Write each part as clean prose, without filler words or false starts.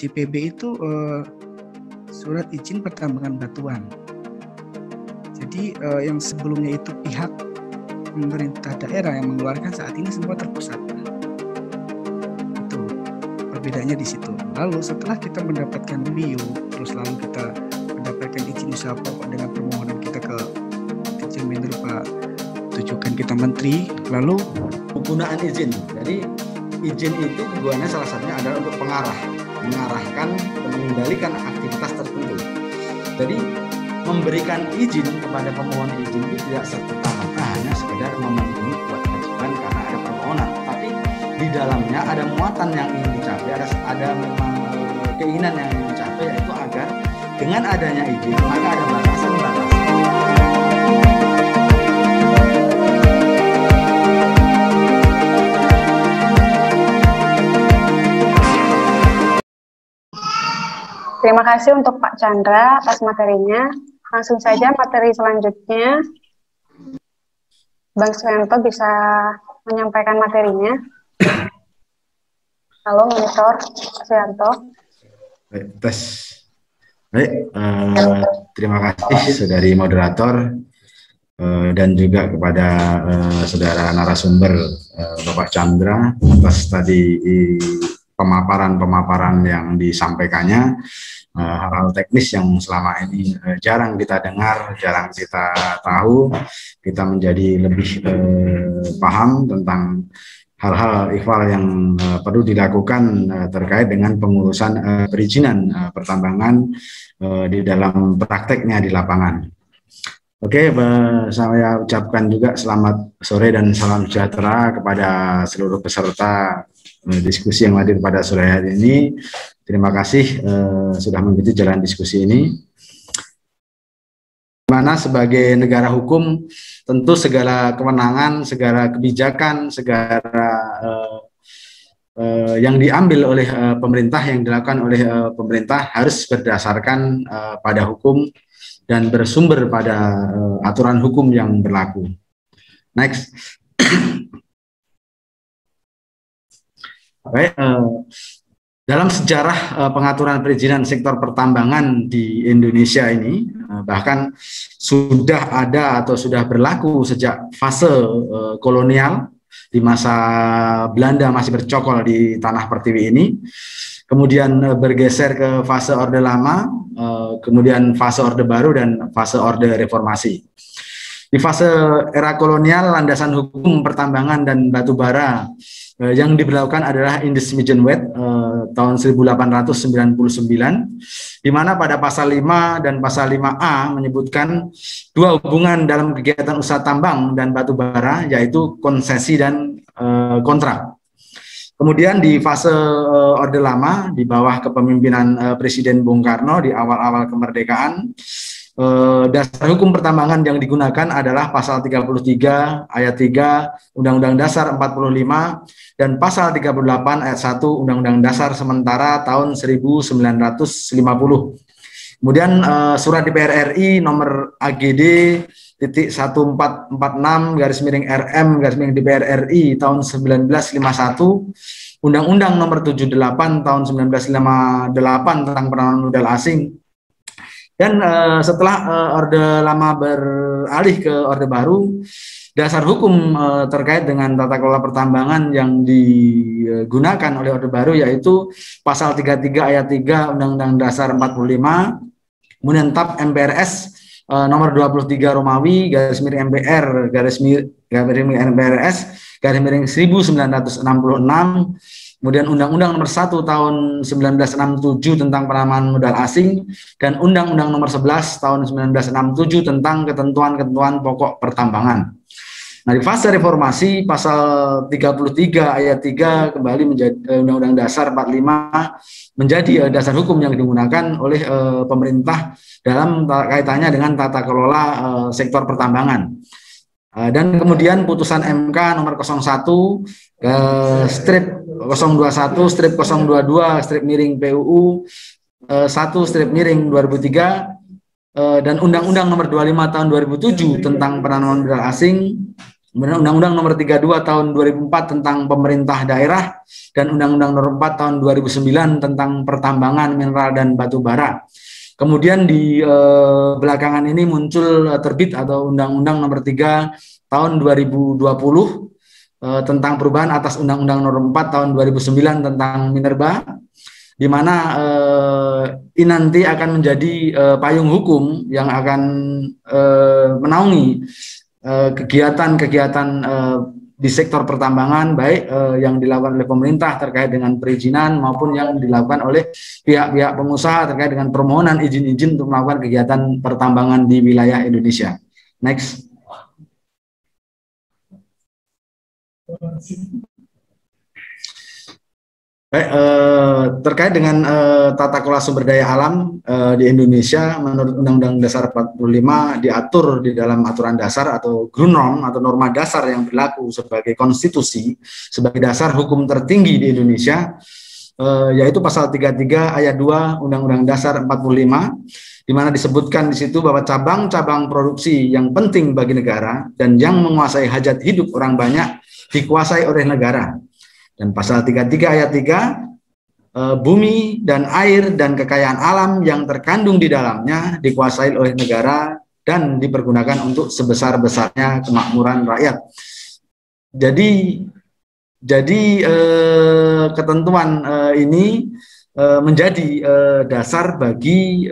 SIPB itu surat izin pertambangan batuan. Jadi yang sebelumnya itu pihak pemerintah daerah yang mengeluarkan, saat ini semua terpusat. Itu perbedaannya di situ. Lalu setelah kita mendapatkan MIU, terus lalu kita mendapatkan izin usaha pokok dengan permohonan kita ke Dirjen Mineral Pak, tujukan kita Menteri, lalu penggunaan izin. Jadi izin itu tujuannya salah satunya adalah untuk mengarahkan dan mengendalikan aktivitas tertentu. Jadi memberikan izin kepada pemohon izin itu tidak serta-merta hanya sekedar memenuhi kewajiban karena ada permohonan, tapi di dalamnya ada muatan yang ingin dicapai, ada memang keinginan yang ingin dicapai, yaitu agar dengan adanya izin maka ada batasan-batasan. Terima kasih untuk Pak Chandra atas materinya. Langsung saja materi selanjutnya. Bang Suyanto bisa menyampaikan materinya. Halo, monitor Suyanto. Baik, tes. Baik, terima kasih saudari moderator dan juga kepada saudara narasumber Bapak Chandra atas tadi pemaparan yang disampaikannya, hal-hal teknis yang selama ini jarang kita dengar, jarang kita tahu. Kita menjadi lebih paham tentang hal-hal ikhwal yang perlu dilakukan terkait dengan pengurusan perizinan pertambangan di dalam prakteknya di lapangan. Oke, saya ucapkan juga selamat sore dan salam sejahtera kepada seluruh peserta diskusi yang hadir pada sore hari ini. Terima kasih sudah mengikuti jalan diskusi ini. Mana sebagai negara hukum, tentu segala kewenangan, segala kebijakan, segala yang diambil oleh pemerintah, yang dilakukan oleh pemerintah harus berdasarkan pada hukum dan bersumber pada aturan hukum yang berlaku. Next. Baik, dalam sejarah pengaturan perizinan sektor pertambangan di Indonesia ini, bahkan sudah ada atau sudah berlaku sejak fase kolonial di masa Belanda masih bercokol di tanah pertiwi ini, kemudian bergeser ke fase Orde Lama, kemudian fase Orde Baru, dan fase Orde Reformasi. Di fase era kolonial, landasan hukum pertambangan dan batubara yang diberlakukan adalah Indemnification tahun 1899, di mana pada pasal 5 dan pasal 5A menyebutkan dua hubungan dalam kegiatan usaha tambang dan batubara, yaitu konsesi dan kontrak. Kemudian di fase Orde Lama, di bawah kepemimpinan Presiden Bung Karno di awal-awal kemerdekaan, dasar hukum pertambangan yang digunakan adalah pasal 33 ayat 3 Undang-Undang Dasar 45 dan pasal 38 ayat 1 Undang-Undang Dasar sementara tahun 1950. Kemudian surat DPR RI nomor AGD titik 1446 garis miring RM garis miring DPR RI tahun 1951, Undang-Undang nomor 78 tahun 1958 tentang penanaman modal asing. Dan setelah Orde Lama beralih ke Orde Baru, dasar hukum terkait dengan tata kelola pertambangan yang digunakan oleh Orde Baru yaitu pasal 33 ayat 3 Undang-Undang Dasar 45, kemudian TAP MPRS nomor 23 Romawi garis miring MPR garis miring MPRS garis miring 1966, kemudian Undang-Undang nomor 1 tahun 1967 tentang penanaman modal asing, dan Undang-Undang nomor 11 tahun 1967 tentang ketentuan-ketentuan pokok pertambangan. Nah, di fase reformasi pasal 33 ayat 3 kembali menjadi Undang-Undang Dasar 45 menjadi dasar hukum yang digunakan oleh pemerintah dalam kaitannya dengan tata kelola sektor pertambangan. Dan kemudian putusan MK nomor 01 strip 021 strip 022 strip miring PUU 1 strip miring 2003 dan Undang-Undang nomor 25 tahun 2007 tentang penanaman modal asing Kemudian Undang-Undang Nomor 32 Tahun 2004 tentang Pemerintah Daerah dan Undang-Undang Nomor 4 Tahun 2009 tentang Pertambangan Mineral dan Batu Bara. Kemudian di belakangan ini muncul terbit atau Undang-Undang Nomor 3 Tahun 2020 tentang perubahan atas Undang-Undang Nomor 4 Tahun 2009 tentang Minerba, di mana ini nanti akan menjadi payung hukum yang akan menaungi kegiatan-kegiatan di sektor pertambangan, baik yang dilakukan oleh pemerintah terkait dengan perizinan maupun yang dilakukan oleh pihak-pihak pengusaha terkait dengan permohonan izin-izin untuk melakukan kegiatan pertambangan di wilayah Indonesia. Next. Baik, terkait dengan tata kelola sumber daya alam di Indonesia, menurut Undang-Undang Dasar 45 diatur di dalam aturan dasar atau Grundnorm atau norma dasar yang berlaku sebagai konstitusi, sebagai dasar hukum tertinggi di Indonesia, yaitu pasal 33 ayat 2 Undang-Undang Dasar 45, di mana disebutkan di situ bahwa cabang-cabang produksi yang penting bagi negara dan yang menguasai hajat hidup orang banyak dikuasai oleh negara. Dan pasal 33 ayat 3, bumi dan air dan kekayaan alam yang terkandung di dalamnya dikuasai oleh negara dan dipergunakan untuk sebesar-besarnya kemakmuran rakyat. Jadi ketentuan ini menjadi dasar bagi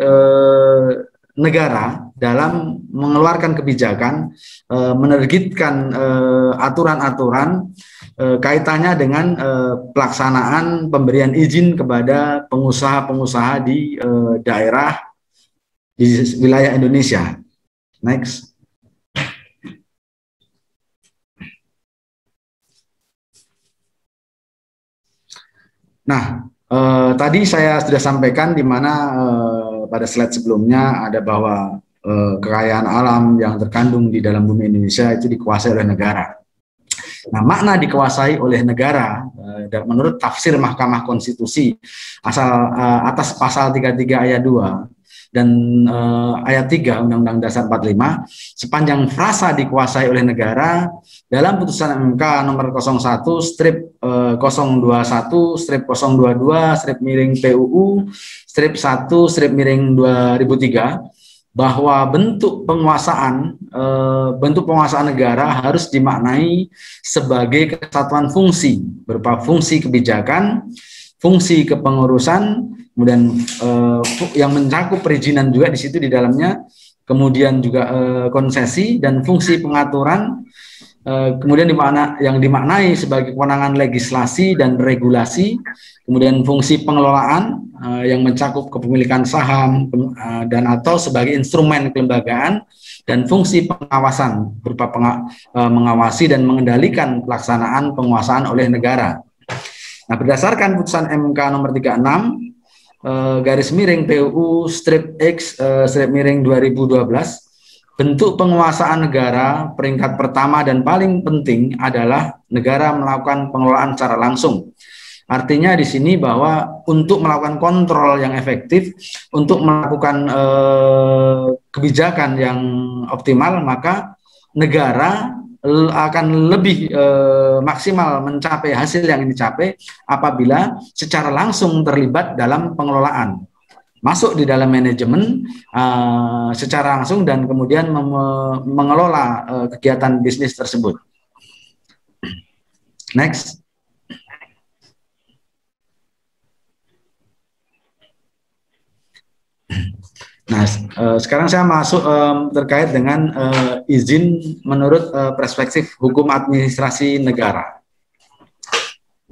negara dalam mengeluarkan kebijakan, menerbitkan aturan-aturan kaitannya dengan pelaksanaan pemberian izin kepada pengusaha-pengusaha di daerah di wilayah Indonesia. Next. Nah, tadi saya sudah sampaikan di mana pada slide sebelumnya ada bahwa kekayaan alam yang terkandung di dalam bumi Indonesia itu dikuasai oleh negara. Nah, makna dikuasai oleh negara menurut tafsir Mahkamah Konstitusi atas pasal 33 ayat 2 dan ayat 3 Undang-Undang Dasar 45, sepanjang frasa dikuasai oleh negara dalam putusan MK nomor 01 strip 021 strip 022 strip miring PUU strip 1 strip miring 2003, bahwa bentuk penguasaan negara harus dimaknai sebagai kesatuan fungsi berupa fungsi kebijakan, fungsi kepengurusan, kemudian yang mencakup perizinan juga di situ di dalamnya, kemudian juga konsesi dan fungsi pengaturan, kemudian yang dimaknai sebagai kewenangan legislasi dan regulasi, kemudian fungsi pengelolaan yang mencakup kepemilikan saham dan atau sebagai instrumen kelembagaan, dan fungsi pengawasan berupa mengawasi dan mengendalikan pelaksanaan penguasaan oleh negara. Nah, berdasarkan putusan MK nomor 36 garis miring PUU strip X strip miring 2012, bentuk penguasaan negara peringkat pertama dan paling penting adalah negara melakukan pengelolaan secara langsung. Artinya di sini bahwa untuk melakukan kontrol yang efektif, untuk melakukan kebijakan yang optimal, maka negara akan lebih maksimal mencapai hasil yang dicapai apabila secara langsung terlibat dalam pengelolaan, masuk di dalam manajemen secara langsung dan kemudian mengelola kegiatan bisnis tersebut. Next. Nah, sekarang saya masuk terkait dengan izin menurut perspektif hukum administrasi negara.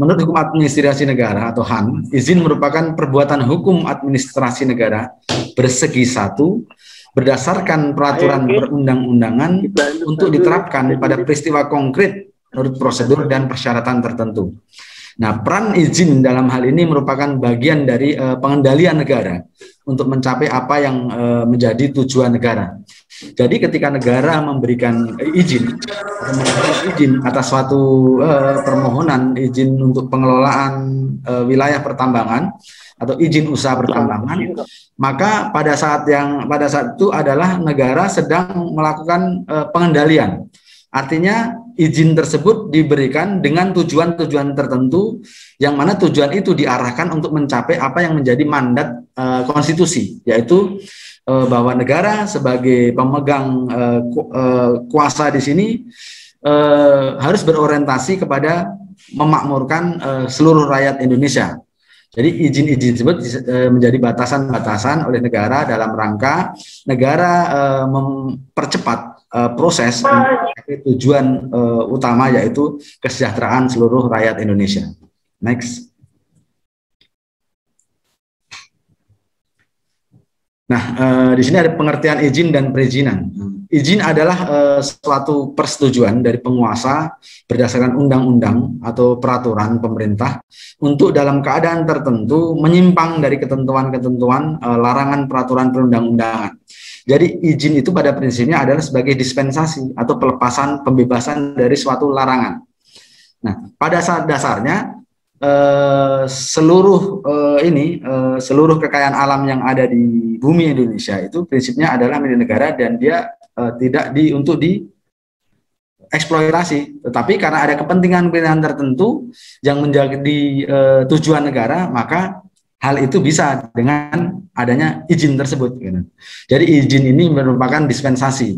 Menurut hukum administrasi negara atau HAN, izin merupakan perbuatan hukum administrasi negara bersegi satu berdasarkan peraturan perundang-undangan untuk diterapkan pada peristiwa konkret menurut prosedur dan persyaratan tertentu. Nah, peran izin dalam hal ini merupakan bagian dari pengendalian negara untuk mencapai apa yang menjadi tujuan negara. Jadi ketika negara memberikan izin atas suatu permohonan izin untuk pengelolaan wilayah pertambangan atau izin usaha pertambangan, maka pada saat itu adalah negara sedang melakukan pengendalian. Artinya izin tersebut diberikan dengan tujuan-tujuan tertentu, yang mana tujuan itu diarahkan untuk mencapai apa yang menjadi mandat konstitusi, yaitu bahwa negara sebagai pemegang kuasa di sini harus berorientasi kepada memakmurkan seluruh rakyat Indonesia. Jadi izin-izin tersebut menjadi batasan-batasan oleh negara dalam rangka negara mempercepat proses tujuan utama, yaitu kesejahteraan seluruh rakyat Indonesia. Next. Nah, di sini ada pengertian izin dan perizinan. Izin adalah suatu persetujuan dari penguasa berdasarkan undang-undang atau peraturan pemerintah untuk dalam keadaan tertentu menyimpang dari ketentuan-ketentuan larangan peraturan perundang-undangan. Jadi izin itu pada prinsipnya adalah sebagai dispensasi atau pelepasan pembebasan dari suatu larangan. Nah, pada saat dasarnya seluruh seluruh kekayaan alam yang ada di bumi Indonesia itu prinsipnya adalah milik negara, dan dia tidak untuk dieksploitasi. Tetapi karena ada kepentingan-kepentingan tertentu yang menjadi tujuan negara, maka hal itu bisa dengan adanya izin tersebut. Gitu. Jadi izin ini merupakan dispensasi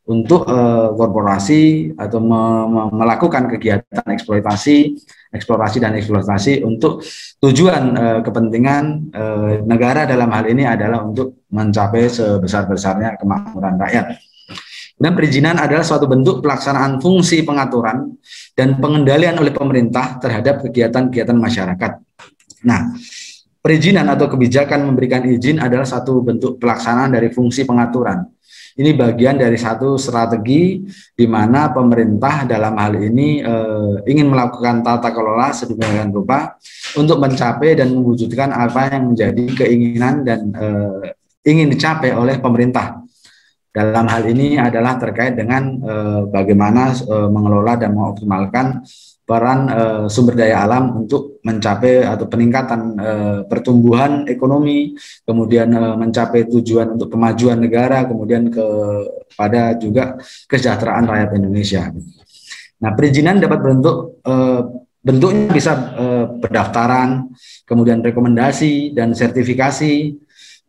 untuk korporasi atau melakukan kegiatan eksplorasi dan eksploitasi untuk tujuan kepentingan negara, dalam hal ini adalah untuk mencapai sebesar-besarnya kemakmuran rakyat. Dan perizinan adalah suatu bentuk pelaksanaan fungsi pengaturan dan pengendalian oleh pemerintah terhadap kegiatan-kegiatan masyarakat. Nah, perizinan atau kebijakan memberikan izin adalah satu bentuk pelaksanaan dari fungsi pengaturan. Ini bagian dari satu strategi di mana pemerintah dalam hal ini ingin melakukan tata kelola sedemikian rupa untuk mencapai dan mewujudkan apa yang menjadi keinginan dan ingin dicapai oleh pemerintah. Dalam hal ini adalah terkait dengan bagaimana mengelola dan mengoptimalkan peran sumber daya alam untuk mencapai atau peningkatan pertumbuhan ekonomi, kemudian mencapai tujuan untuk kemajuan negara, kemudian kepada juga kesejahteraan rakyat Indonesia. Nah, perizinan dapat bentuknya bisa pendaftaran, kemudian rekomendasi dan sertifikasi,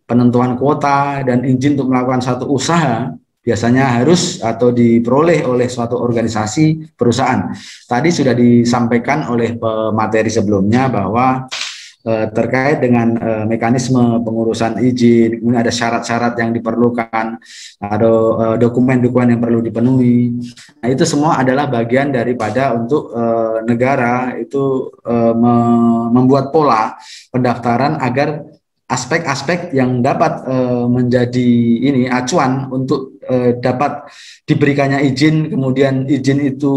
penentuan kuota, dan izin untuk melakukan satu usaha biasanya harus atau diperoleh oleh suatu organisasi perusahaan. Tadi sudah disampaikan oleh pemateri sebelumnya bahwa terkait dengan mekanisme pengurusan izin, kemudian ada syarat-syarat yang diperlukan, ada dokumen-dokumen yang perlu dipenuhi. Nah, itu semua adalah bagian daripada untuk negara itu membuat pola pendaftaran agar aspek-aspek yang dapat menjadi acuan untuk dapat diberikannya izin, kemudian izin itu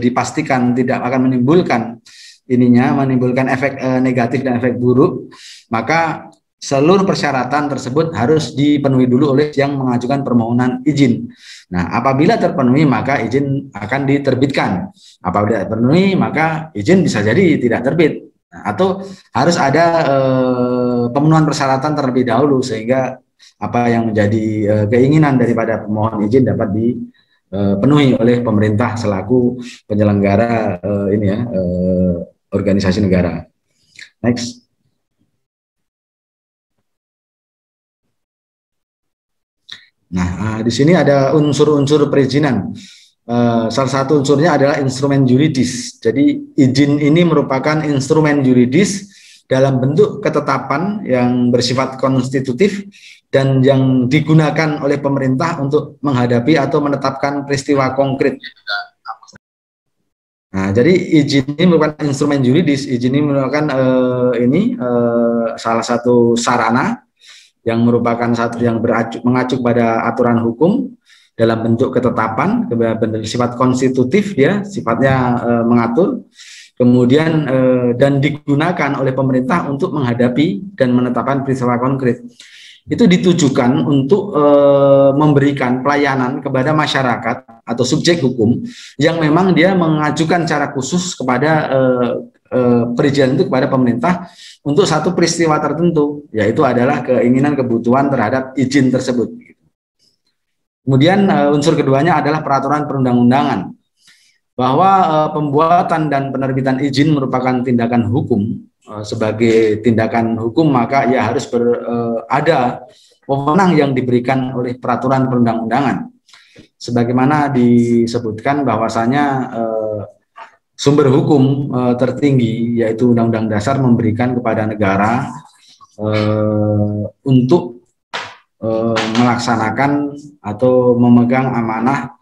dipastikan tidak akan menimbulkan efek negatif dan efek buruk, maka seluruh persyaratan tersebut harus dipenuhi dulu oleh yang mengajukan permohonan izin. Nah, apabila terpenuhi maka izin akan diterbitkan. Apabila terpenuhi maka izin bisa jadi tidak terbit. Atau harus ada pemenuhan persyaratan terlebih dahulu sehingga apa yang menjadi keinginan daripada pemohon izin dapat dipenuhi oleh pemerintah selaku penyelenggara organisasi negara. Next. Nah, di sini ada unsur-unsur perizinan. Salah satu unsurnya adalah instrumen yuridis. Jadi izin ini merupakan instrumen yuridis dalam bentuk ketetapan yang bersifat konstitutif dan yang digunakan oleh pemerintah untuk menghadapi atau menetapkan peristiwa konkret. Nah, jadi izin ini merupakan instrumen yuridis. Izin ini merupakan salah satu sarana yang merupakan satu yang mengacu pada aturan hukum dalam bentuk ketetapan, bersifat konstitutif, ya, sifatnya mengatur, kemudian dan digunakan oleh pemerintah untuk menghadapi dan menetapkan peristiwa konkret. Itu ditujukan untuk memberikan pelayanan kepada masyarakat atau subjek hukum yang memang dia mengajukan cara khusus kepada perizinan itu kepada pemerintah untuk satu peristiwa tertentu, yaitu adalah keinginan kebutuhan terhadap izin tersebut. Kemudian unsur keduanya adalah peraturan perundang-undangan. bahwa pembuatan dan penerbitan izin merupakan tindakan hukum. Sebagai tindakan hukum maka ia harus ada wewenang yang diberikan oleh peraturan perundang-undangan. Sebagaimana disebutkan bahwasanya sumber hukum tertinggi yaitu Undang-Undang Dasar memberikan kepada negara untuk melaksanakan atau memegang amanah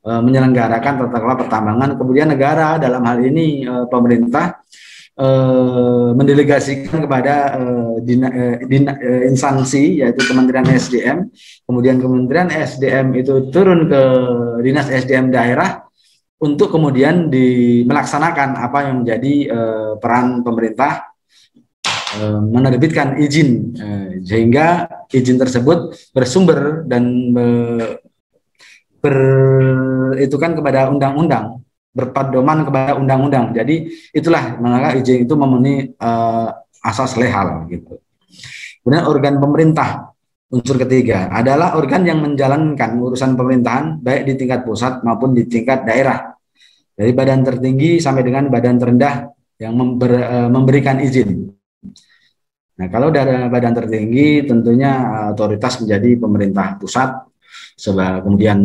menyelenggarakan tata kelola pertambangan. Kemudian negara dalam hal ini pemerintah mendelegasikan kepada instansi yaitu Kementerian SDM. Kemudian Kementerian SDM itu turun ke Dinas SDM daerah untuk kemudian melaksanakan apa yang menjadi peran pemerintah menerbitkan izin, sehingga izin tersebut bersumber dan itu kan kepada undang-undang, berpedoman kepada undang-undang. Jadi itulah mengapa izin itu memenuhi asas legal gitu. Kemudian organ pemerintah, unsur ketiga adalah organ yang menjalankan urusan pemerintahan baik di tingkat pusat maupun di tingkat daerah, dari badan tertinggi sampai dengan badan terendah yang memberikan izin. Nah, kalau dari badan tertinggi tentunya otoritas menjadi pemerintah pusat, kemudian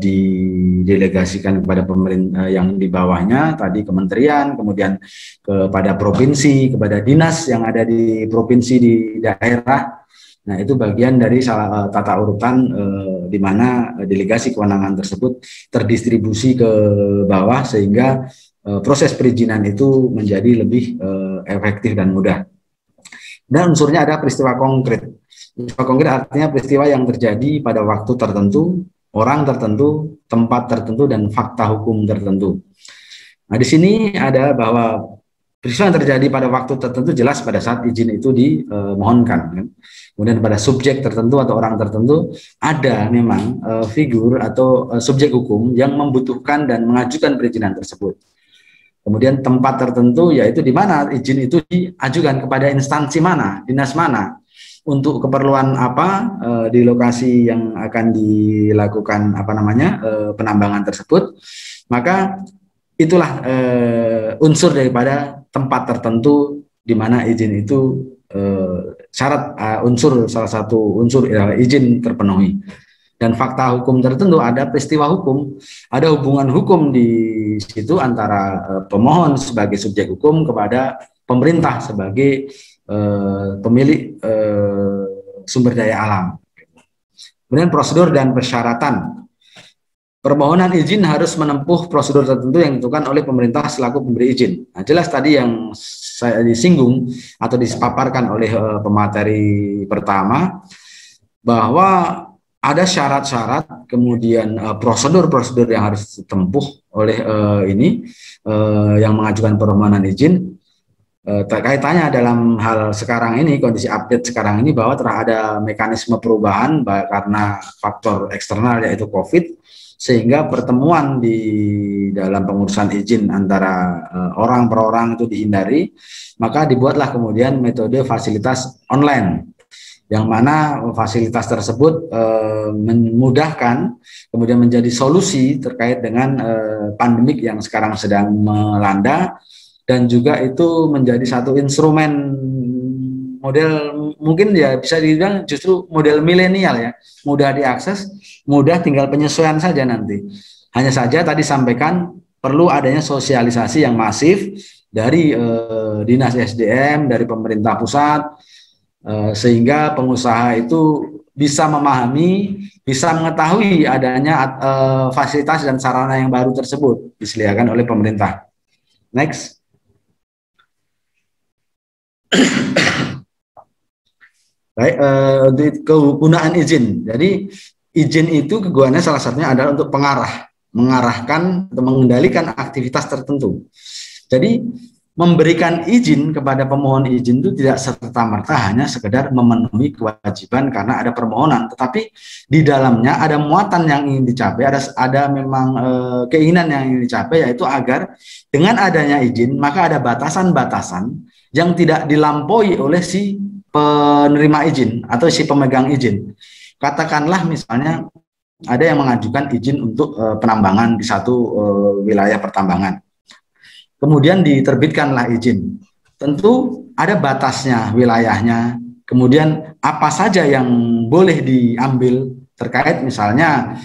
didelegasikan kepada pemerintah yang di bawahnya, tadi kementerian, kemudian kepada provinsi, kepada dinas yang ada di provinsi di daerah. Nah, itu bagian dari tata urutan di mana delegasi kewenangan tersebut terdistribusi ke bawah sehingga proses perizinan itu menjadi lebih efektif dan mudah. Dan unsurnya ada peristiwa konkret. Peristiwa konkret artinya peristiwa yang terjadi pada waktu tertentu, orang tertentu, tempat tertentu, dan fakta hukum tertentu. Nah, di sini ada bahwa peristiwa yang terjadi pada waktu tertentu jelas pada saat izin itu dimohonkan. Kan? Kemudian pada subjek tertentu atau orang tertentu ada memang figur atau subjek hukum yang membutuhkan dan mengajukan perizinan tersebut. Kemudian tempat tertentu yaitu di mana izin itu diajukan kepada instansi mana, dinas mana, untuk keperluan apa di lokasi yang akan dilakukan penambangan tersebut. Maka itulah unsur daripada tempat tertentu di mana izin itu syarat salah satu unsur izin terpenuhi. Dan fakta hukum tertentu ada peristiwa hukum, ada hubungan hukum di situ antara pemohon sebagai subjek hukum kepada pemerintah sebagai pemilik sumber daya alam. Kemudian prosedur dan persyaratan. Permohonan izin harus menempuh prosedur tertentu yang ditentukan oleh pemerintah selaku pemberi izin. Nah, jelas tadi yang saya disinggung atau dipaparkan oleh pemateri pertama bahwa ada syarat-syarat, kemudian prosedur-prosedur yang harus ditempuh oleh yang mengajukan permohonan izin. Kaitannya dalam hal sekarang ini, kondisi update sekarang ini bahwa telah ada mekanisme perubahan karena faktor eksternal yaitu COVID, sehingga pertemuan di dalam pengurusan izin antara orang per orang itu dihindari, maka dibuatlah kemudian metode fasilitas online, yang mana fasilitas tersebut memudahkan, kemudian menjadi solusi terkait dengan pandemik yang sekarang sedang melanda, dan juga itu menjadi satu instrumen model mungkin ya bisa dibilang justru model milenial ya, mudah diakses, mudah, tinggal penyesuaian saja nanti. Hanya saja tadi sampaikan perlu adanya sosialisasi yang masif dari Dinas SDM, dari pemerintah pusat, sehingga pengusaha itu bisa memahami, bisa mengetahui adanya fasilitas dan sarana yang baru tersebut disediakan oleh pemerintah. Next. Baik, untuk kegunaan izin. Jadi izin itu kegunaannya salah satunya adalah untuk mengarahkan atau mengendalikan aktivitas tertentu. Jadi memberikan izin kepada pemohon izin itu tidak serta-merta hanya sekedar memenuhi kewajiban karena ada permohonan, tetapi di dalamnya ada muatan yang ingin dicapai, ada memang keinginan yang ingin dicapai, yaitu agar dengan adanya izin maka ada batasan-batasan yang tidak dilampaui oleh si penerima izin atau si pemegang izin. Katakanlah misalnya ada yang mengajukan izin untuk penambangan di satu wilayah pertambangan. Kemudian diterbitkanlah izin. Tentu ada batasnya wilayahnya. Kemudian apa saja yang boleh diambil terkait misalnya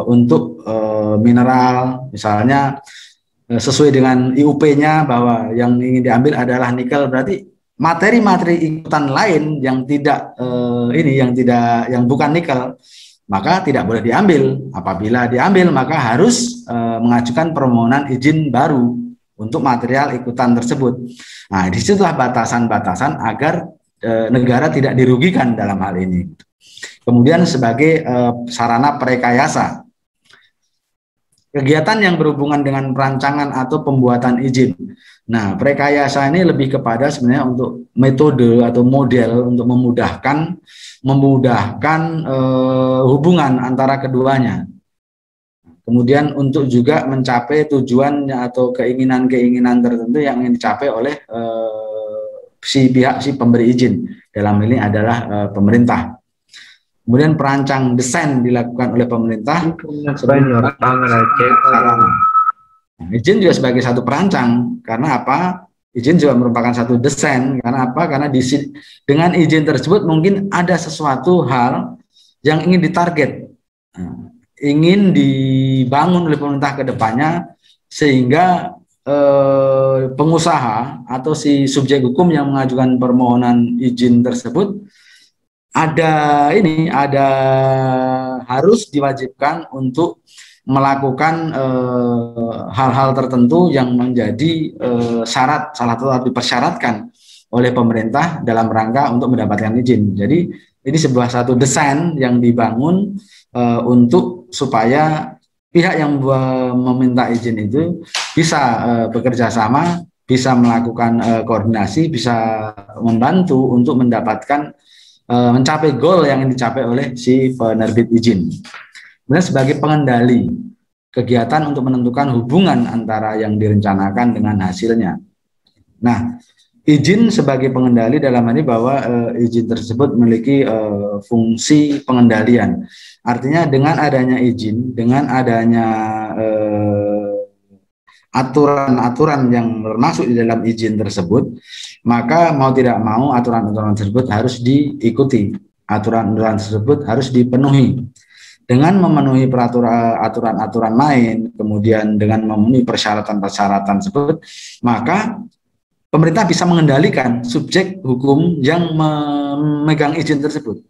untuk mineral, misalnya sesuai dengan IUP-nya bahwa yang ingin diambil adalah nikel, berarti materi-materi ikutan lain yang tidak yang bukan nikel maka tidak boleh diambil. Apabila diambil maka harus mengajukan permohonan izin baru untuk material ikutan tersebut. Nah, disitulah batasan-batasan agar negara tidak dirugikan dalam hal ini. Kemudian sebagai sarana perekayasa, kegiatan yang berhubungan dengan perancangan atau pembuatan izin. Nah, perekayasa ini lebih kepada sebenarnya untuk metode atau model untuk memudahkan hubungan antara keduanya. Kemudian untuk juga mencapai tujuan atau keinginan-keinginan tertentu yang ingin dicapai oleh si pemberi izin. Dalam ini adalah pemerintah. Kemudian perancang desain dilakukan oleh pemerintah. Izin juga sebagai satu perancang, karena apa? Izin juga merupakan satu desain, karena apa? Karena dengan izin tersebut mungkin ada sesuatu hal yang ingin ditarget, ingin dibangun oleh pemerintah ke depannya, sehingga pengusaha atau si subjek hukum yang mengajukan permohonan izin tersebut harus diwajibkan untuk melakukan hal-hal tertentu yang menjadi syarat, salah satu dipersyaratkan oleh pemerintah dalam rangka untuk mendapatkan izin. Jadi ini satu desain yang dibangun untuk supaya pihak yang meminta izin itu bisa bekerja sama, bisa melakukan koordinasi, bisa membantu untuk mendapatkan mencapai goal yang dicapai oleh si penerbit izin. Kemudian sebagai pengendali kegiatan untuk menentukan hubungan antara yang direncanakan dengan hasilnya. Nah, izin sebagai pengendali dalam hal ini bahwa izin tersebut memiliki fungsi pengendalian. Artinya dengan adanya izin, dengan adanya aturan-aturan yang termasuk di dalam izin tersebut, maka mau tidak mau aturan-aturan tersebut harus diikuti, aturan-aturan tersebut harus dipenuhi. Dengan memenuhi aturan-aturan lain, kemudian dengan memenuhi persyaratan-persyaratan tersebut, maka pemerintah bisa mengendalikan subjek hukum yang memegang izin tersebut.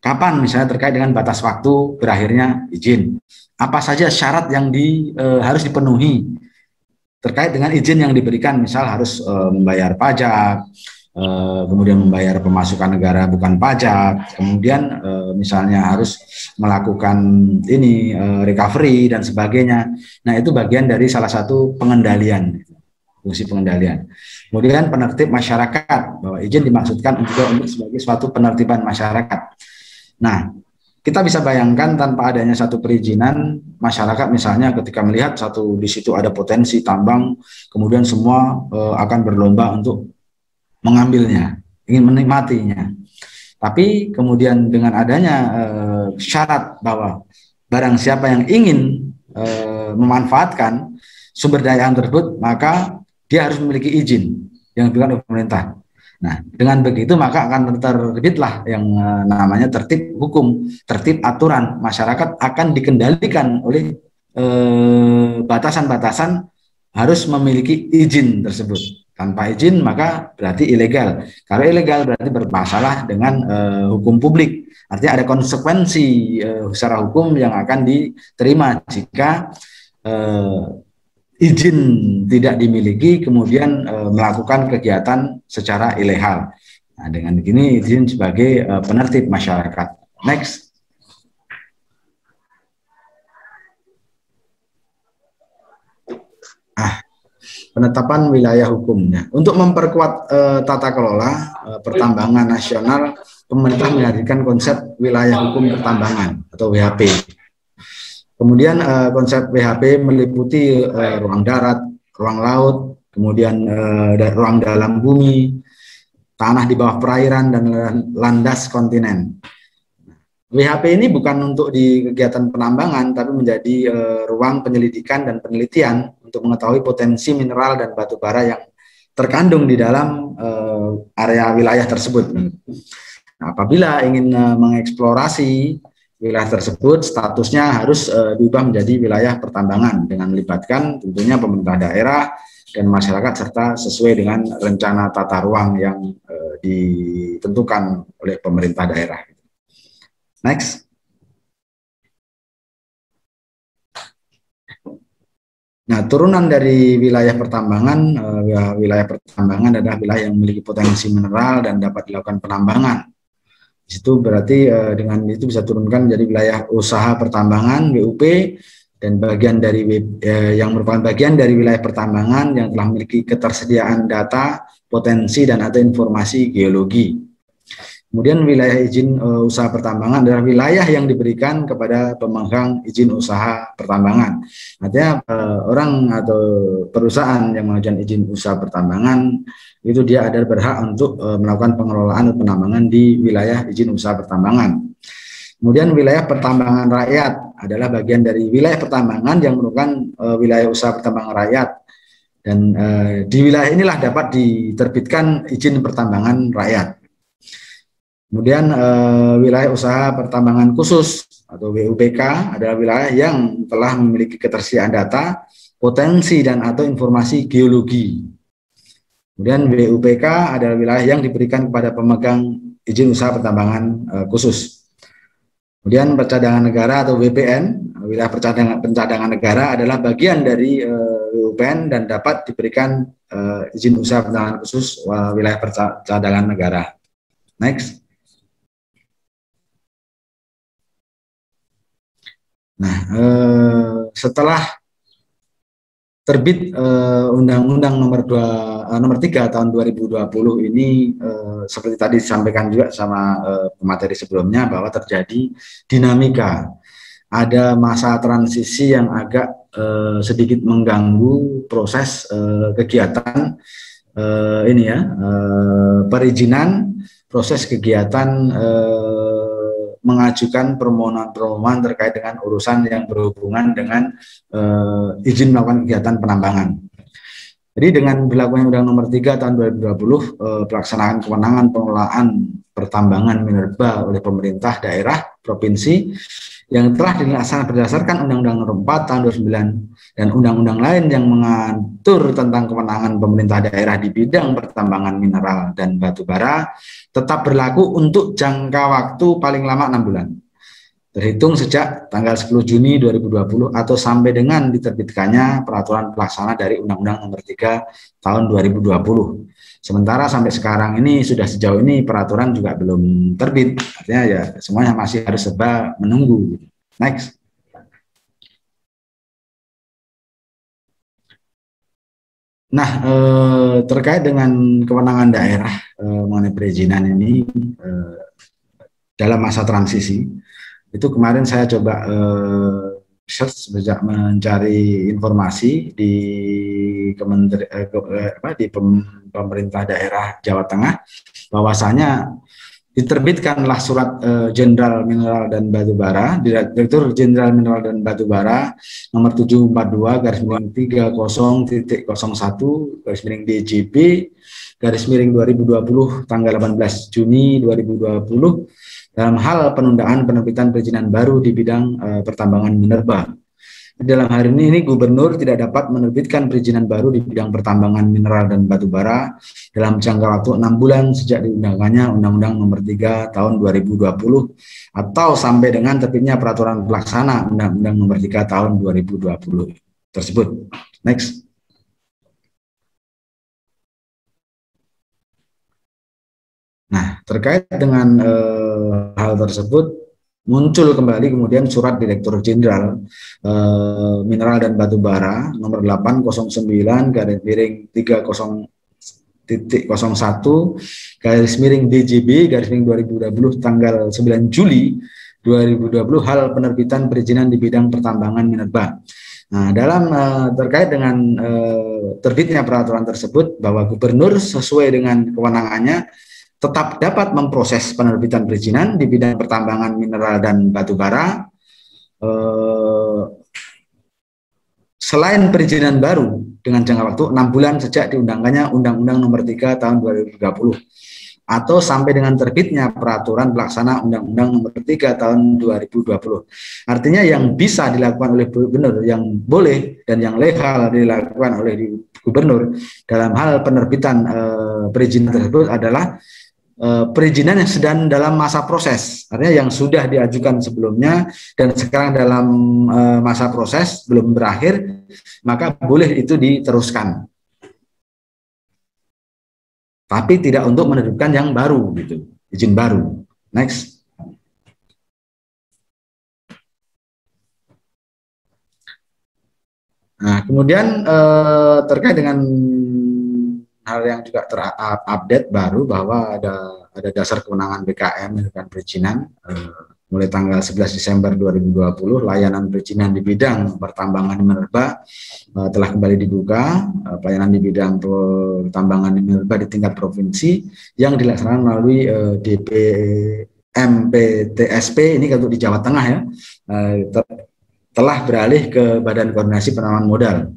Kapan misalnya terkait dengan batas waktu berakhirnya izin, apa saja syarat yang harus dipenuhi terkait dengan izin yang diberikan, misal harus membayar pajak, kemudian membayar pemasukan negara bukan pajak, kemudian misalnya harus melakukan recovery dan sebagainya. Nah, itu bagian dari salah satu pengendalian, fungsi pengendalian. Kemudian penertib masyarakat, bahwa izin dimaksudkan juga untuk sebagai suatu penertiban masyarakat. Nah, kita bisa bayangkan tanpa adanya satu perizinan, masyarakat misalnya ketika melihat di situ ada potensi tambang, kemudian semua akan berlomba untuk mengambilnya, ingin menikmatinya. Tapi kemudian dengan adanya syarat bahwa barang siapa yang ingin memanfaatkan sumber daya tersebut, maka dia harus memiliki izin yang diberikan oleh pemerintah. Nah, dengan begitu maka akan terbitlah yang namanya tertib hukum, tertib aturan. Masyarakat akan dikendalikan oleh batasan-batasan harus memiliki izin tersebut. Tanpa izin maka berarti ilegal. Kalau ilegal berarti bermasalah dengan hukum publik. Artinya ada konsekuensi secara hukum yang akan diterima jika izin tidak dimiliki kemudian melakukan kegiatan secara ilegal. Nah, dengan begini izin sebagai penertib masyarakat. Next. Penetapan wilayah hukumnya. Untuk memperkuat tata kelola pertambangan nasional, pemerintah menghadirkan konsep wilayah hukum pertambangan atau WHP. Kemudian konsep WHP meliputi ruang darat, ruang laut, kemudian ruang dalam bumi, tanah di bawah perairan, dan landas kontinen. WHP ini bukan untuk di kegiatan penambangan, tapi menjadi ruang penyelidikan dan penelitian untuk mengetahui potensi mineral dan batu bara yang terkandung di dalam area wilayah tersebut. Nah, apabila ingin mengeksplorasi wilayah tersebut, statusnya harus diubah menjadi wilayah pertambangan dengan melibatkan tentunya pemerintah daerah dan masyarakat serta sesuai dengan rencana tata ruang yang ditentukan oleh pemerintah daerah. Next. Nah, turunan dari wilayah pertambangan, wilayah pertambangan adalah wilayah yang memiliki potensi mineral dan dapat dilakukan penambangan. Di situ berarti dengan itu bisa turunkan menjadi wilayah usaha pertambangan (WUP) dan bagian dari yang merupakan bagian dari wilayah pertambangan yang telah memiliki ketersediaan data, potensi dan atau informasi geologi. Kemudian wilayah izin usaha pertambangan adalah wilayah yang diberikan kepada pemegang izin usaha pertambangan. Artinya orang atau perusahaan yang mengajukan izin usaha pertambangan itu dia ada berhak untuk melakukan pengelolaan penambangan di wilayah izin usaha pertambangan. Kemudian wilayah pertambangan rakyat adalah bagian dari wilayah pertambangan yang merupakan wilayah usaha pertambangan rakyat. Dan di wilayah inilah dapat diterbitkan izin pertambangan rakyat. Kemudian wilayah usaha pertambangan khusus atau WUPK adalah wilayah yang telah memiliki ketersediaan data, potensi dan atau informasi geologi. Kemudian WUPK adalah wilayah yang diberikan kepada pemegang izin usaha pertambangan khusus. Kemudian percadangan negara atau WPN, wilayah pencadangan negara adalah bagian dari WUPN dan dapat diberikan izin usaha pertambangan khusus wilayah percadangan negara. Next. Nah, setelah terbit Undang-Undang nomor 3 tahun 2020 ini, seperti tadi disampaikan juga sama pemateri sebelumnya bahwa terjadi dinamika, ada masa transisi yang agak sedikit mengganggu proses kegiatan perizinan, proses kegiatan mengajukan permohonan terkait dengan urusan yang berhubungan dengan izin melakukan kegiatan penambangan. Jadi dengan berlakunya Undang Nomor 3 tahun 2020 pelaksanaan kewenangan pengelolaan pertambangan minerba oleh pemerintah daerah provinsi yang telah dilaksanakan berdasarkan Undang-Undang Nomor 4 tahun 2009 dan undang-undang lain yang mengatur tentang kewenangan pemerintah daerah di bidang pertambangan mineral dan batu bara tetap berlaku untuk jangka waktu paling lama 6 bulan. Terhitung sejak tanggal 10 Juni 2020 atau sampai dengan diterbitkannya peraturan pelaksana dari Undang-Undang Nomor 3 tahun 2020. Sementara sampai sekarang ini sudah sejauh ini peraturan juga belum terbit, artinya ya semuanya masih harus serba menunggu. Next. Nah, terkait dengan kewenangan daerah mengenai perizinan ini dalam masa transisi, itu kemarin saya coba search, mencari informasi di pemerintah daerah Jawa Tengah, bahwasanya diterbitkanlah surat Jenderal Mineral dan Batu Bara, Direktur Jenderal Mineral dan Batu Bara nomor 742/30.01/DJB /2020 tanggal 18 Juni 2020 dalam hal penundaan penerbitan perizinan baru di bidang pertambangan minerba. Dalam hari ini Gubernur tidak dapat menerbitkan perizinan baru di bidang pertambangan mineral dan batu bara dalam jangka waktu 6 bulan sejak diundangkannya Undang-Undang Nomor 3 tahun 2020 atau sampai dengan terbitnya peraturan pelaksana Undang-Undang Nomor 3 tahun 2020 tersebut. Next. Nah, terkait dengan hal tersebut, muncul kembali kemudian surat Direktur Jenderal Mineral dan Batu Bara nomor 809/30.01/DJB/2020 tanggal 9 Juli 2020 hal penerbitan perizinan di bidang pertambangan minerba. Nah, dalam terkait dengan terbitnya peraturan tersebut bahwa Gubernur sesuai dengan kewenangannya tetap dapat memproses penerbitan perizinan di bidang pertambangan mineral dan batu bara. Selain perizinan baru dengan jangka waktu 6 bulan sejak diundangkannya Undang-Undang Nomor 3 Tahun 2030 atau sampai dengan terbitnya Peraturan Pelaksana Undang-Undang Nomor 3 Tahun 2020. Artinya yang bisa dilakukan oleh gubernur, yang boleh dan yang legal dilakukan oleh gubernur dalam hal penerbitan perizinan tersebut adalah perizinan yang sedang dalam masa proses, artinya yang sudah diajukan sebelumnya dan sekarang dalam masa proses belum berakhir, maka boleh itu diteruskan. Tapi tidak untuk menerbitkan yang baru, gitu, izin baru. Next. Nah, kemudian terkait dengan hal yang juga terupdate baru bahwa ada dasar kewenangan BKM dengan perizinan mulai tanggal 11 Desember 2020 layanan perizinan di bidang pertambangan minerba telah kembali dibuka. Pelayanan di bidang pertambangan minerba di tingkat provinsi yang dilaksanakan melalui DPMPTSP ini untuk di Jawa Tengah ya telah beralih ke Badan Koordinasi Penanaman Modal.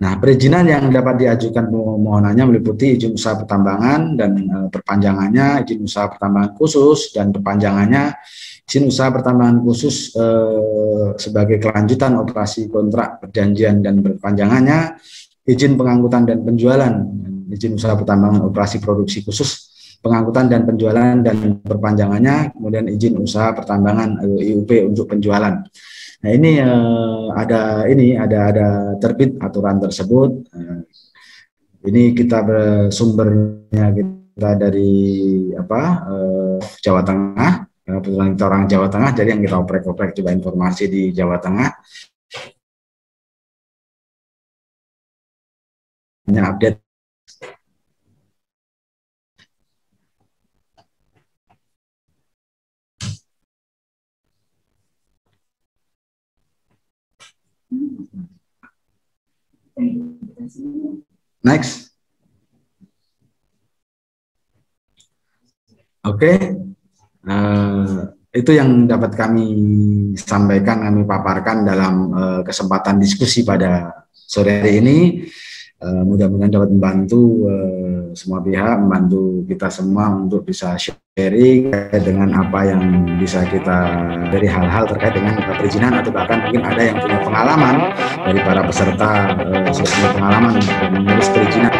Nah, perizinan yang dapat diajukan permohonannya meliputi izin usaha pertambangan dan perpanjangannya, izin usaha pertambangan khusus dan perpanjangannya, izin usaha pertambangan khusus sebagai kelanjutan operasi kontrak perjanjian dan perpanjangannya, izin pengangkutan dan penjualan, izin usaha pertambangan operasi produksi khusus, pengangkutan dan penjualan dan perpanjangannya, kemudian izin usaha pertambangan IUP untuk penjualan. Nah, ini ada terbit aturan tersebut. Ini kita bersumbernya kita dari Jawa Tengah. Kebetulan kita orang Jawa Tengah, jadi yang kita oprek-oprek juga informasi di Jawa Tengah. Hanya update. Next. Oke. Itu yang dapat kami sampaikan, kami paparkan dalam kesempatan diskusi pada sore hari ini. Mudah-mudahan dapat membantu semua pihak, membantu kita semua untuk bisa sharing dengan apa yang bisa kita dari hal-hal terkait dengan perizinan, atau bahkan mungkin ada yang punya pengalaman dari para peserta sudah punya pengalaman mengurus perizinan.